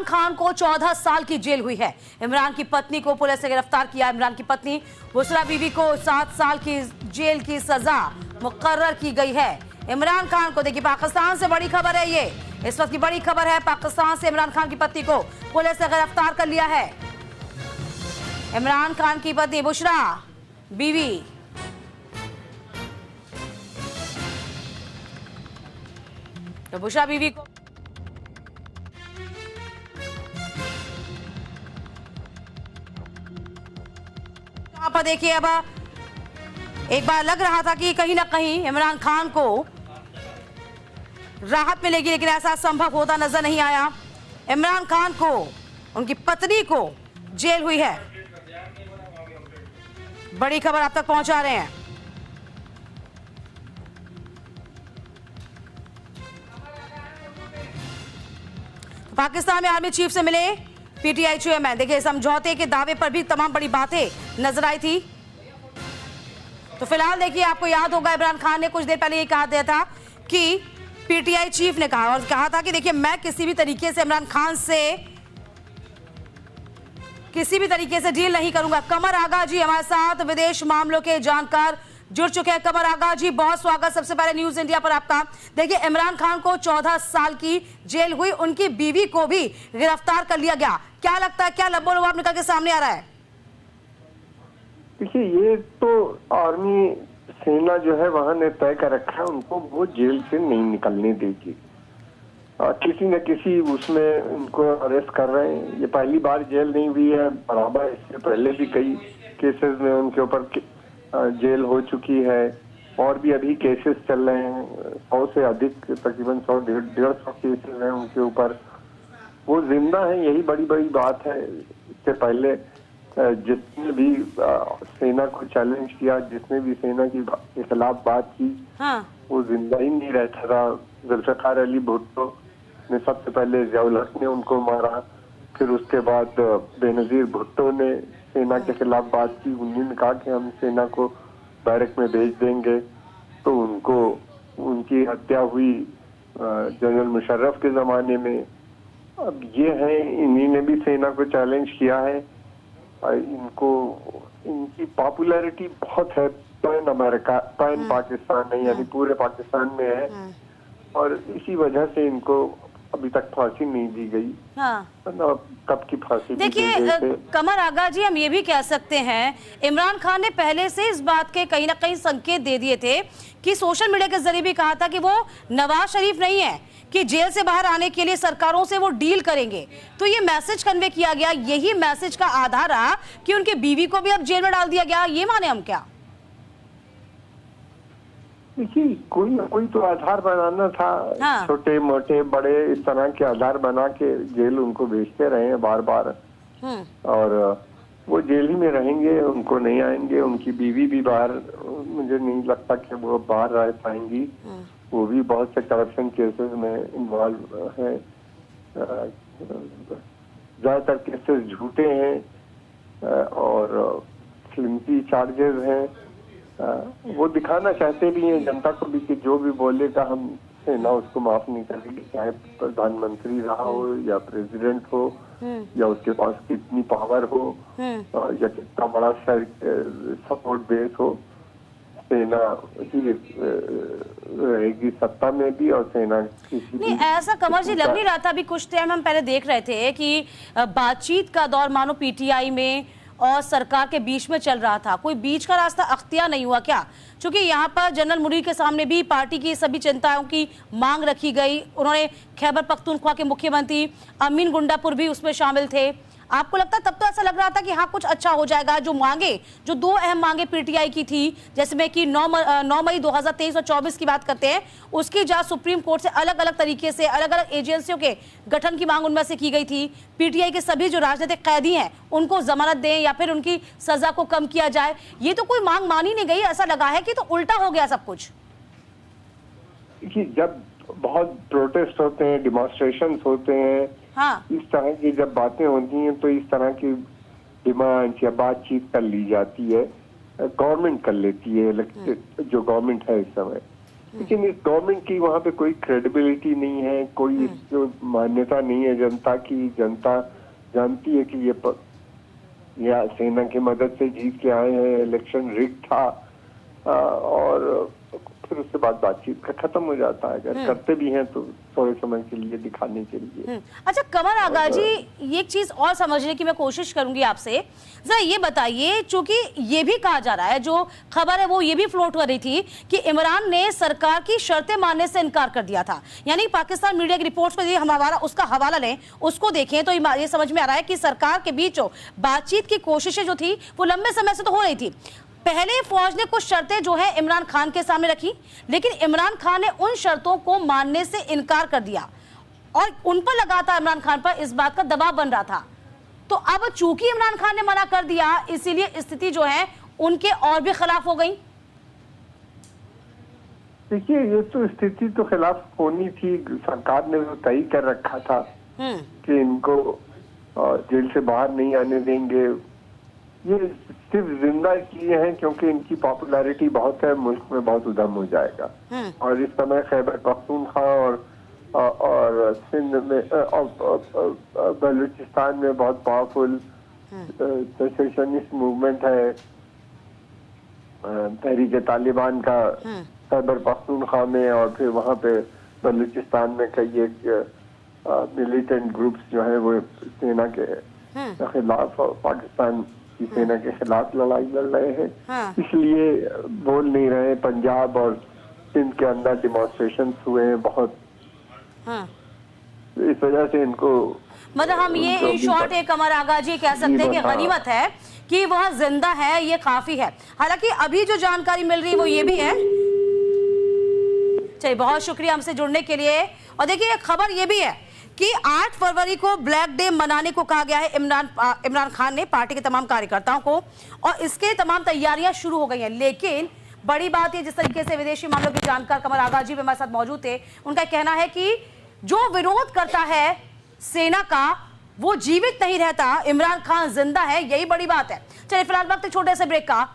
खान को 14 साल की जेल हुई है। इमरान की पत्नी को पुलिस ने गिरफ्तार किया। इमरान की पत्नी बुशरा बीवी को 7 साल की जेल की सजा मुकर्रर की गई है। इमरान खान को देखिए, पाकिस्तान से बड़ी खबर है, ये इस वक्त की बड़ी खबर है। पाकिस्तान से इमरान खान की पत्नी को पुलिस ने गिरफ्तार कर लिया है। इमरान खान की पत्नी बुशरा बीवी तो बुशरा बीवी को यहाँ पर देखिए, अब एक बार लग रहा था कि कहीं ना कहीं इमरान खान को राहत मिलेगी, लेकिन ऐसा संभव होता नजर नहीं आया। इमरान खान को, उनकी पत्नी को जेल हुई है। बड़ी खबर आप तक पहुंचा रहे हैं। पाकिस्तान में आर्मी चीफ से मिले पीटीआई चेयरमैन। देखिए, समझौते के दावे पर भी तमाम बड़ी बातें नजर आई थी। तो फिलहाल देखिए, आपको याद होगा इमरान खान ने कुछ देर पहले ये कहा दिया था कि पीटीआई चीफ ने कहा था कि देखिए, मैं किसी भी तरीके से इमरान खान से किसी भी तरीके से डील नहीं करूंगा। कमर आगा जी हमारे साथ विदेश मामलों के जानकार जुड़ चुके हैं। कमर आगा जी, बहुत स्वागत सबसे पहले न्यूज इंडिया पर आपका। देखिए, इमरान खान को 14 साल की जेल हुई, उनकी बीवी को भी गिरफ्तार कर लिया गया। क्या लगता है, क्या लबो-लबाब निकल के सामने आ रहा है? देखिए, ये तो आर्मी सेना जो है वहां ने तय कर रखा है, उनको वो जेल से नहीं निकलने देगी। किसी न किसी उसमें उनको अरेस्ट कर रहे हैं। ये पहली बार जेल नहीं हुई है, बराबर इससे पहले भी कई केसेस में उनके ऊपर जेल हो चुकी है और भी अभी केसेस चल रहे हैं। 100 से अधिक, तकरीबन 100-150 केसेस हैं उनके ऊपर। वो जिंदा है, यही बड़ी बड़ी बात है। इससे पहले जिसने भी सेना को चैलेंज किया, जिसने भी सेना के खिलाफ बात की, हाँ। वो जिंदा ही नहीं रहता था। जुल्फिकार अली भुट्टो ने सबसे पहले जियाउल हक ने उनको मारा, फिर उसके बाद बेनजीर भुट्टो ने सेना के खिलाफ बात की। उन्होंने कहा कि हम सेना को बैरक में भेज देंगे, तो उनकी हत्या हुई जनरल मुशर्रफ के जमाने में। अब ये है, इन्हीं ने भी सेना को चैलेंज किया है। इनकी पॉपुलैरिटी बहुत है पैन पाकिस्तान नहीं, यानी पूरे पाकिस्तान में है, और इसी वजह से इनको अभी तक फांसी नहीं दी गई। हाँ। कब की फांसी? देखिए कमर आगा जी, हम ये भी कह सकते हैं इमरान खान ने पहले से इस बात के कहीं ना कहीं संकेत दे दिए थे कि सोशल मीडिया के जरिए भी कहा था कि वो नवाज शरीफ नहीं है कि जेल से बाहर आने के लिए सरकारों से वो डील करेंगे। तो ये मैसेज कन्वे किया गया, यही मैसेज का आधार रहा कि उनके बीवी को भी अब जेल में डाल दिया गया। ये माने हम क्या? देखिए, कोई ना कोई तो आधार बनाना था। हाँ। छोटे मोटे बड़े इस तरह के आधार बना के जेल उनको भेजते रहे हैं बार बार, और वो जेल ही में रहेंगे, उनको नहीं आएंगे। उनकी बीवी भी बाहर, मुझे नहीं लगता कि वो बाहर रह पाएंगी। वो भी बहुत से करप्शन केसेस में इन्वॉल्व है। ज्यादातर केसेस झूठे हैं और फ्लिमसी चार्जेस हैं। वो दिखाना चाहते भी हैं जनता को भी कि जो भी बोलेगा हम सेना उसको माफ नहीं करेगी, चाहे प्रधानमंत्री रहा हो या प्रेसिडेंट हो या उसके पास कितनी पावर हो या कितना बड़ा सपोर्ट बेस हो। सेना ही रहेगी सत्ता में भी, और सेना किसी नहीं, ऐसा कमर जी लग नहीं रहा था। अभी कुछ टाइम हम पहले देख रहे थे कि बातचीत का दौर मानो पीटीआई में और सरकार के बीच में चल रहा था। कोई बीच का रास्ता अख्तियार नहीं हुआ क्या? क्योंकि यहाँ पर जनरल मुनीर के सामने भी पार्टी की सभी चिंताओं की मांग रखी गई। उन्होंने खैबर पख्तूनख्वा के मुख्यमंत्री अमीन गुंडापुर भी उसमें शामिल थे। आपको लगता है तब तो ऐसा लग रहा था कि हाँ कुछ अच्छा हो जाएगा? जो मांगे, जो दो अहम मांगे पीटीआई की थी, जैसे में कि 9 मई 2023 और 24 की बात करते हैं, उसकी जांच सुप्रीम कोर्ट से अलग अलग तरीके से अलग अलग एजेंसियों के गठन की मांग उनमें से की गई थी। पीटीआई के सभी जो राजनीतिक कैदी हैं उनको जमानत दें या फिर उनकी सजा को कम किया जाए। ये तो कोई मांग मानी नहीं गई। ऐसा लगा है कि तो उल्टा हो गया सब कुछ। जब बहुत प्रोटेस्ट होते हैं, डिमॉन्स्ट्रेशन होते हैं, हाँ। इस तरह की जब बातें होती हैं तो इस तरह की डिमांड या बातचीत कर ली जाती है, गवर्नमेंट कर लेती है, जो गवर्नमेंट है इस समय। लेकिन इस गवर्नमेंट की वहाँ पे कोई क्रेडिबिलिटी नहीं है, कोई जो मान्यता नहीं है जनता की। जनता जानती है कि ये सेना की मदद से जीत के आए हैं, इलेक्शन रिग था, और फिर उसके बाद बातचीत का खत्म हो जाता है। अगर करते भी हैं तो थोड़े समय के लिए, दिखाने के लिए। अच्छा कमर आगा जी, ये एक चीज और समझने की मैं कोशिश करूंगी आपसे, जरा ये बताइए, चूंकि ये भी कहा जा रहा है, जो खबर है वो ये भी फ्लोट कर रही थी कि इमरान ने सरकार की शर्तें मानने से इनकार कर दिया था। यानी पाकिस्तान मीडिया की रिपोर्ट्स पर हम उसका हवाला लें, उसको देखें तो ये समझ में आ रहा है कि सरकार के बीच बातचीत की कोशिशें जो थी वो लंबे समय से तो हो रही थी। पहले फौज ने कुछ शर्तें जो है इमरान खान के सामने रखी, लेकिन इमरान खान ने उन शर्तों को मानने से इनकार कर दिया और उन पर लगातार इमरान खान पर इस बात का दबाव बन रहा था। तो अब चूंकि इमरान खान ने मना कर दिया, इसीलिए स्थिति जो है उनके और भी खिलाफ हो गई। देखिए, ये तो स्थिति तो खिलाफ होनी थी। सरकार ने वो तय कर रखा था कि इनको जेल से बाहर नहीं आने देंगे। ये सिर्फ जिंदा इसलिए हैं क्योंकि इनकी पॉपुलैरिटी बहुत है, मुल्क में बहुत उधम हो जाएगा। और इस समय खैबर पख्तूनख्वा और सिंध में बलूचिस्तान में बहुत पावरफुल सेसेशनिस्ट मूवमेंट है। तहरीक तालिबान का खैबर पख्तूनख्वा में और फिर वहाँ पे बलूचिस्तान में कई एक मिलिटेंट ग्रुप्स जो है वो सेना के खिलाफ, पाकिस्तान की सेना के खिलाफ लड़ाई लड़ रहे हैं। इसलिए बोल नहीं रहे। पंजाब और सिंध के अंदर डिमॉन्स्ट्रेशन हुए हैं बहुत। इस वजह से इनको, मतलब हम ये इन शॉर्ट एक कमर आगा जी कह सकते हैं कि गनीमत है कि वह जिंदा है, ये काफी है। हालांकि अभी जो जानकारी मिल रही है वो ये भी है। चलिए, बहुत शुक्रिया हमसे जुड़ने के लिए। और देखिए, खबर ये भी है कि 8 फरवरी को ब्लैक डे मनाने को कहा गया है इमरान खान ने पार्टी के तमाम कार्यकर्ताओं को, और इसके तमाम तैयारियां शुरू हो गई हैं। लेकिन बड़ी बात ये, जिस तरीके से विदेशी मामलों के जानकार कमर आगा जी भी हमारे साथ मौजूद थे, उनका कहना है कि जो विरोध करता है सेना का वो जीवित नहीं रहता, इमरान खान जिंदा है, यही बड़ी बात है। चलिए फिलहाल वक्त छोटे से ब्रेक का।